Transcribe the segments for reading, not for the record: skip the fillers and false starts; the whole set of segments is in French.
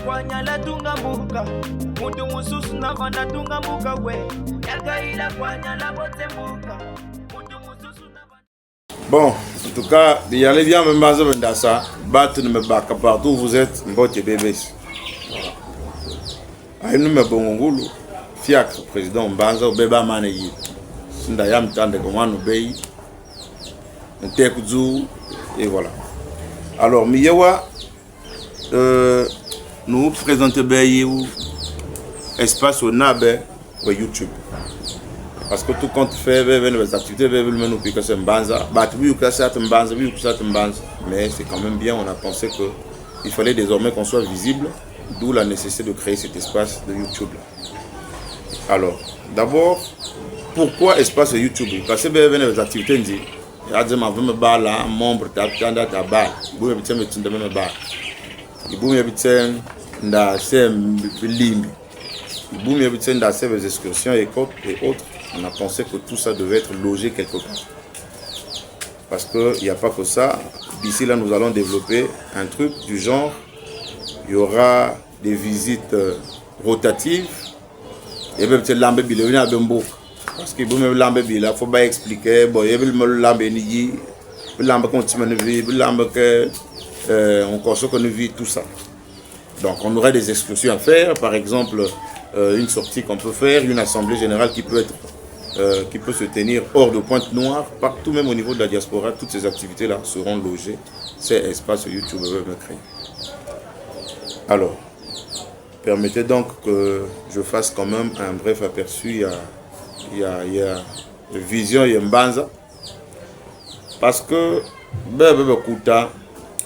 kwanya la tunga muka mutu mususu na vanda tunga muka we yagaila kwanya la bote muka mutu mususu na vanda. Bon, en tout cas, il y a les gens même dans ça, battre ne me baka partout où vous êtes, mbote bébés. Aïe nous me bongongulu, fiacre président Mbanza ou beba maneyi. Sindayam tande comment nous béy, on t'écoute et voilà. Alors, Miyewa, nous présentons bien espace au NAB ou YouTube. Parce que tout compte fait, les activités, c'est Mbanza. Mais c'est quand même bien, on a pensé qu'il fallait désormais qu'on soit visible, d'où la nécessité de créer cet espace de YouTube. Alors, d'abord, pourquoi espace YouTube? Parce que les activités, il y a des membres des excursions et autres. On a pensé que tout ça devait être logé quelque part. Parce qu'il n'y a pas que ça. D'ici là, nous allons développer un truc du genre. Il y aura des visites rotatives. Et même si l'ambe il est à Bembo. Parce que l'ambe il faut pas expliquer. Bon, il y a l'ambe ni l'ambe continue de vivre, l'ambe que on consomme qu'on vit tout ça. Donc on aurait des excursions à faire, par exemple une sortie qu'on peut faire, une assemblée générale qui peut se tenir hors de Pointe-Noire, partout même au niveau de la diaspora, toutes ces activités-là seront logées. C'est espace YouTube me créer. Alors, permettez donc que je fasse quand même un bref aperçu. Il y a Vision et Mbanza. Parce que,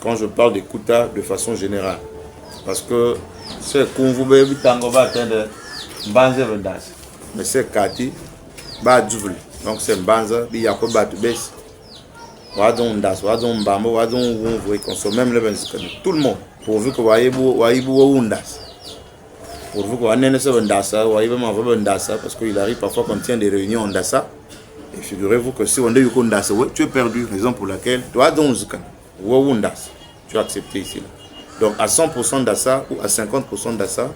quand je parle de Kuta de façon générale, parce que c'est qu'on vous veut va atteindre Mbanza Vendas. Mais c'est Kati, donc c'est Mbanza, il y a quoi battre baisse. Wadon Das, Wadon Bambo, Wadon vous consomme même le tout le monde. Pourvu que Waïbou Wundas. Pourvu que Wanen se Vendasa, Waïbou Vendasa, parce qu'il arrive parfois qu'on tient des réunions en Dassa. Et figurez-vous que si on est au Dassa, tu es perdu, raison pour laquelle tu as donc Wundas. Tu as accepté ici. Donc à 100% d'Assa ou à 50% d'Assa,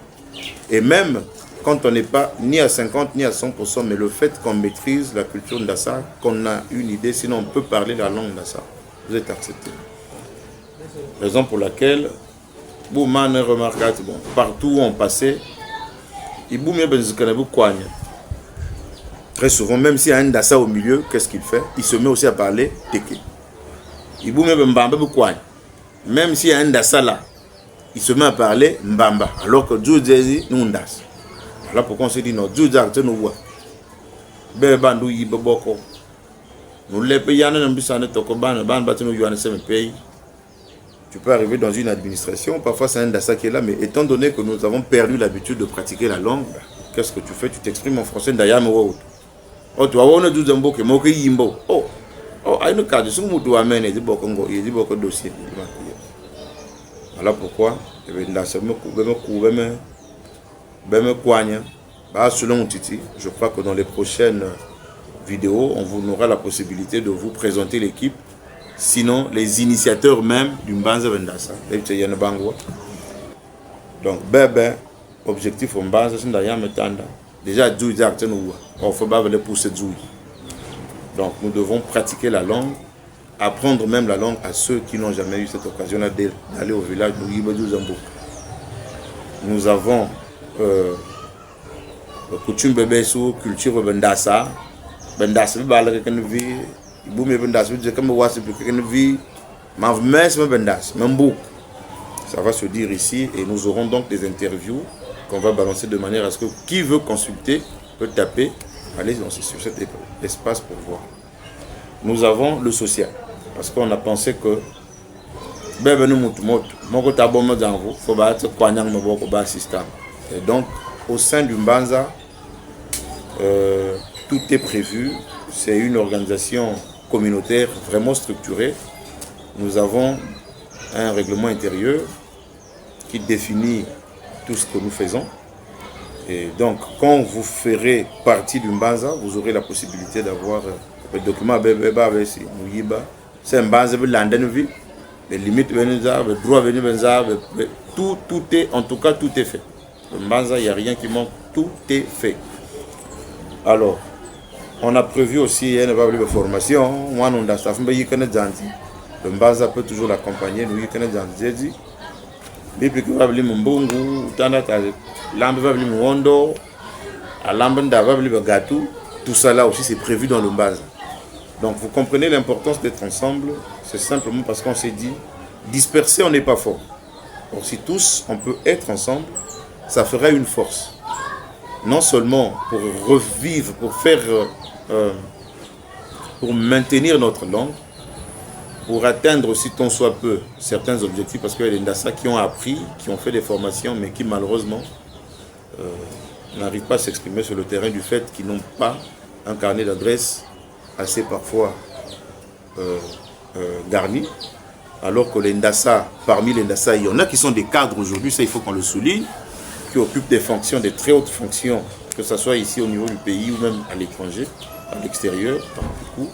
et même quand on n'est pas ni à 50 ni à 100%, mais le fait qu'on maîtrise la culture d'Assa, qu'on a une idée, sinon on peut parler la langue d'Assa, vous êtes accepté. Raison pour laquelle, Bouman est remarquable, bon, partout où on passait, très souvent, même s'il y a un Dassa au milieu, qu'est-ce qu'il fait? Il se met aussi à parler Teke. Même s'il y a un Dassa là, il se met à parler Mbamba, alors que Dieu dit nous Das. Voilà pourquoi on se dit non, Dieu dit nous voit. Bébandou y boboko. Nous les payons dans le tokoban, ban batinu yuan se pays. Tu peux arriver dans une administration, parfois c'est un Dassa qui est là, mais étant donné que nous avons perdu l'habitude de pratiquer la langue, qu'est-ce que tu fais? Tu t'exprimes en français d'ailleurs. Oh, tu as on a du zambo que moke yimbo. Oh, aïe nous cadre, si nous amène et dit beaucoup de dossiers. Voilà pourquoi, selon Titi, je crois que dans les prochaines vidéos, on aura la possibilité de vous présenter l'équipe, sinon les initiateurs même du Mbanza Vendasa. Donc, objectif au Mbanza, c'est d'ailleurs metanda. Déjà, on faut pas aller pousser Djoui. Donc, nous devons pratiquer la langue, apprendre même la langue à ceux qui n'ont jamais eu cette occasion-là d'aller au village de Yibadou-Zambo. Nous avons coutume bébé sous culture Bendassa. Bendassa, ça va se dire ici et nous aurons donc des interviews qu'on va balancer de manière à ce que qui veut consulter peut taper, aller sur cet espace pour voir. Nous avons le social. Parce qu'on a pensé que et donc au sein du Mbanza, tout est prévu. C'est une organisation communautaire vraiment structurée. Nous avons un règlement intérieur qui définit tout ce que nous faisons. Et donc, quand vous ferez partie du Mbanza, vous aurez la possibilité d'avoir le document c'est un Mbanza les limites, les droits, tout est, en tout cas, tout est fait. Le Mbanza, il n'y a rien qui manque, tout est fait. Alors, on a prévu aussi une formation. Moi, on a le Mbanza peut toujours l'accompagner. Nous, j'ai dit, depuis que va venir Mbungu, l'ambe va venir Mwondo, à l'ambenda va venir Gatou, tout ça là aussi c'est prévu dans le Mbanza. Donc vous comprenez l'importance d'être ensemble, c'est simplement parce qu'on s'est dit, disperser on n'est pas fort. Donc si tous on peut être ensemble, ça fera une force. Non seulement pour revivre, pour faire, pour maintenir notre langue, pour atteindre aussi tant soit peu certains objectifs, parce qu'il y a des Ndassa qui ont appris, qui ont fait des formations, mais qui malheureusement n'arrivent pas à s'exprimer sur le terrain du fait qu'ils n'ont pas un carnet d'adresse assez parfois garni, alors que les Ndassa, parmi les Ndassa, il y en a qui sont des cadres aujourd'hui, ça il faut qu'on le souligne, qui occupent des fonctions, des très hautes fonctions, que ce soit ici au niveau du pays ou même à l'étranger, à l'extérieur, du coup.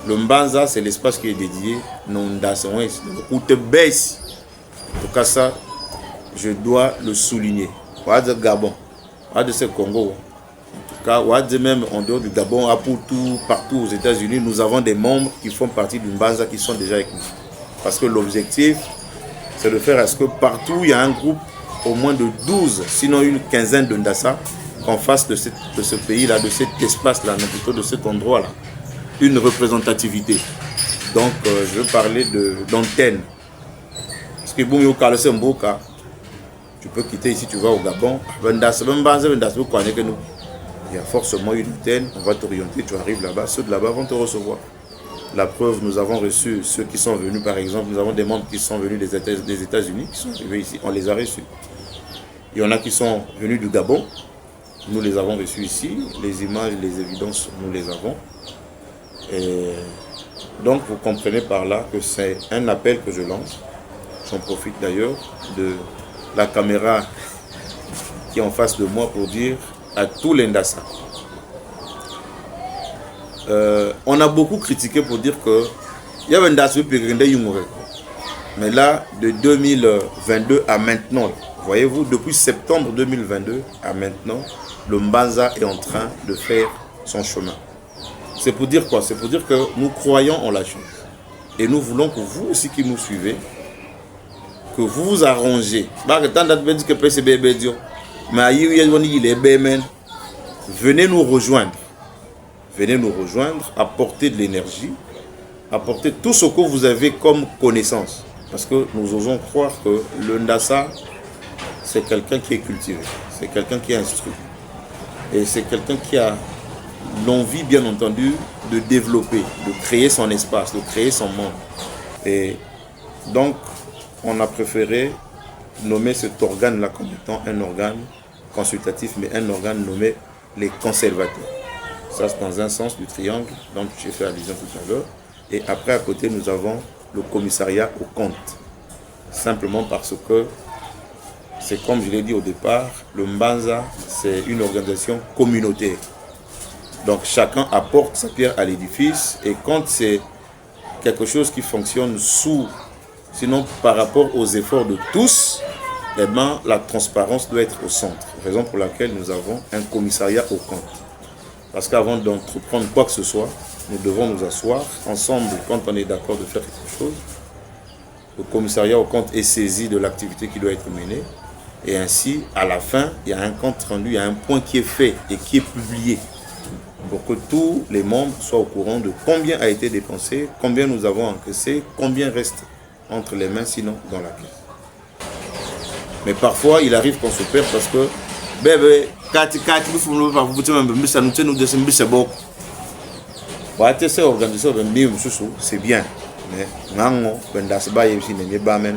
Le Mbanza, c'est l'espace qui est dédié non Ndassa. En tout cas, je dois le souligner. Ouad Gabon, Ouad c'est Congo. En tout cas, Ouad même en dehors du Gabon, à Poutou, partout aux États-Unis, nous avons des membres qui font partie du Mbanza qui sont déjà avec nous. Parce que l'objectif, c'est de faire à ce que partout, il y a un groupe au moins de 12, sinon une quinzaine de Ndassa, qu'on fasse de ce pays-là, de cet espace-là, non plutôt de cet endroit-là, une représentativité. Donc, je veux parler d'antenne. Parce que tu peux quitter ici, tu vas au Gabon. Il y a forcément une antenne, on va t'orienter, tu arrives là-bas, ceux de là-bas vont te recevoir. La preuve, nous avons reçu ceux qui sont venus, par exemple, nous avons des membres qui sont venus des États-Unis, qui sont arrivés ici, on les a reçus. Il y en a qui sont venus du Gabon, nous les avons reçus ici, les images, les évidences, nous les avons. Et donc vous comprenez par là que c'est un appel que je lance. J'en profite d'ailleurs de la caméra qui est en face de moi pour dire à tous les Ndassa. On a beaucoup critiqué pour dire que il y avait un Ndassa mais là de 2022 à maintenant, voyez-vous, depuis septembre 2022 à maintenant, le Mbanza est en train de faire son chemin. C'est pour dire quoi? C'est pour dire que nous croyons en la chose. Et nous voulons que vous aussi qui nous suivez, que vous vous arrangez. Venez nous rejoindre. Venez nous rejoindre, apporter de l'énergie, apporter tout ce que vous avez comme connaissance. Parce que nous osons croire que le Ndassa, c'est quelqu'un qui est cultivé, c'est quelqu'un qui est instruit. Et c'est quelqu'un qui a l'envie, bien entendu, de développer, de créer son espace, de créer son monde. Et donc, on a préféré nommer cet organe-là comme étant un organe consultatif, mais un organe nommé les conservateurs. Ça, c'est dans un sens du triangle, donc j'ai fait allusion tout à l'heure. Et après, à côté, nous avons le commissariat au compte. Simplement parce que, c'est comme je l'ai dit au départ, le Mbanza, c'est une organisation communautaire. Donc chacun apporte sa pierre à l'édifice, et quand c'est quelque chose qui fonctionne sinon par rapport aux efforts de tous, eh bien, la transparence doit être au centre. Raison pour laquelle nous avons un commissariat au compte. Parce qu'avant d'entreprendre quoi que ce soit, nous devons nous asseoir ensemble quand on est d'accord de faire quelque chose. Le commissariat au compte est saisi de l'activité qui doit être menée. Et ainsi, à la fin, il y a un compte rendu, il y a un point qui est fait et qui est publié, pour que tous les membres soient au courant de combien a été dépensé, combien nous avons encaissé, combien reste entre les mains, sinon dans la caisse. Mais parfois, il arrive qu'on se perd parce que c'est bien. Mais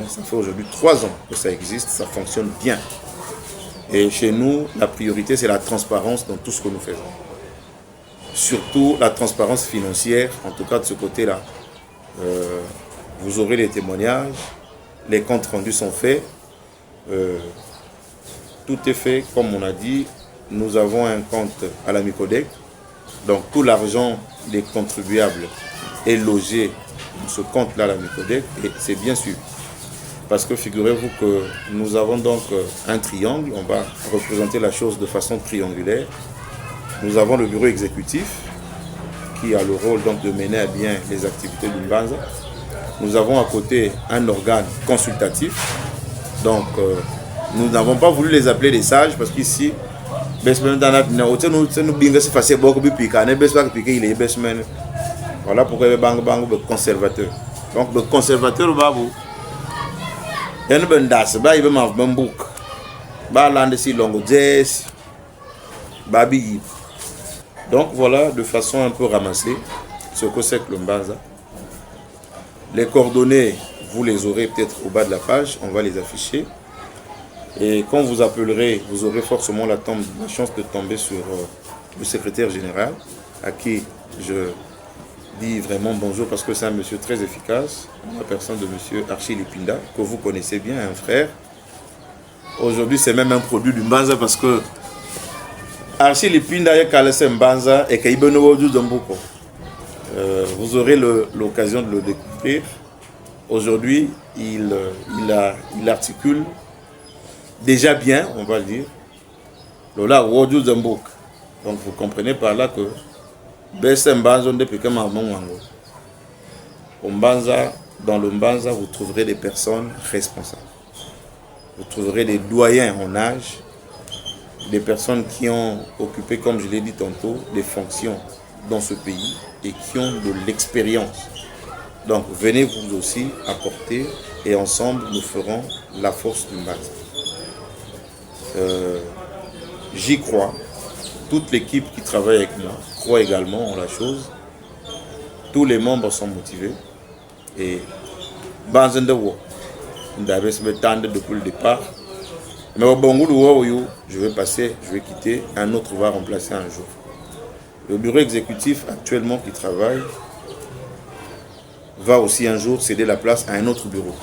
ça fait aujourd'hui 3 ans que ça existe, ça fonctionne bien. Et chez nous, la priorité, c'est la transparence dans tout ce que nous faisons. Surtout la transparence financière, en tout cas de ce côté-là. Vous aurez les témoignages, les comptes rendus sont faits. Tout est fait, comme on a dit. Nous avons un compte à la Micodec. Donc tout l'argent des contribuables est logé ce compte-là, la Micodec, et c'est bien suivi. Parce que figurez-vous que nous avons donc un triangle, on va représenter la chose de façon triangulaire. Nous avons le bureau exécutif qui a le rôle donc de mener à bien les activités du Mbanza. Nous avons à côté un organe consultatif. Donc nous n'avons pas voulu les appeler des sages parce qu'ici, voilà pourquoi les banques conservateurs. Donc le conservateur babou. Donc voilà de façon un peu ramassée ce que c'est que le Mbanza. Les coordonnées, vous les aurez peut-être au bas de la page, on va les afficher. Et quand vous appellerez, vous aurez forcément la chance de tomber sur le secrétaire général, à qui je dis vraiment bonjour parce que c'est un monsieur très efficace, la personne de monsieur Archie Lipinda, que vous connaissez bien, un frère. Aujourd'hui, c'est même un produit du Mbanza parce que Archie Lipinda est calé Mbanza et qu'il vous aurez l'occasion de le découvrir. Aujourd'hui, il articule déjà bien, on va le dire. Lola Wodou Zambouk. Donc vous comprenez par là que dans le Mbanza, vous trouverez des personnes responsables. Vous trouverez des doyens en âge, des personnes qui ont occupé, comme je l'ai dit tantôt, des fonctions dans ce pays et qui ont de l'expérience. Donc venez vous aussi apporter et ensemble nous ferons la force du Mbanza. J'y crois. Toute l'équipe qui travaille avec moi croit également en la chose. Tous les membres sont motivés. Et Mbanza depuis le départ. Mais au je vais quitter, un autre va remplacer un jour. Le bureau exécutif actuellement qui travaille va aussi un jour céder la place à un autre bureau.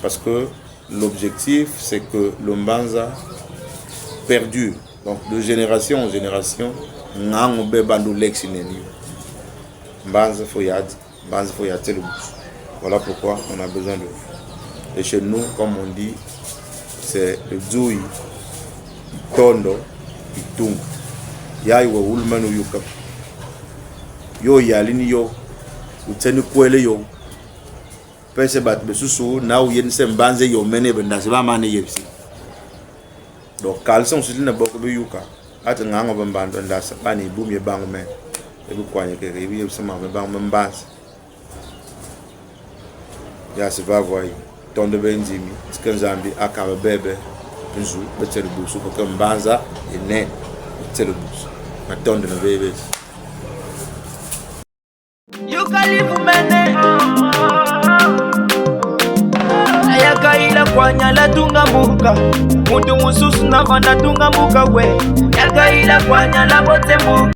Parce que l'objectif, c'est que le Mbanza perdure. Donc de génération en génération, voilà pourquoi on a besoin de vous. Et chez nous, comme on dit, c'est le Dzoui, Tondo, Itung. Yaiwa Wulmanu Yukap. Yo Yalini Yo, Utenu Kwele Yo. Pese bat besusu, now yen sem banze yo mene bendasiba mane yepsi. Donc kalson sili na boko be yuka. Ati ngango bambando ndasa bani bumi bango men. Ebu kwanye ke rebi yepsi ma bango mbas. Ya se va voir. Tondo benzimi, skanzambi akaba bebe. Nzu betele busu ko mbanza ene betele busu. Matondo na bebe. You kalifu mene. Yakaila kwanya la tunga muka. Mutu mususu na vanda tunga muka we. Yakaila kwanya la bote muka.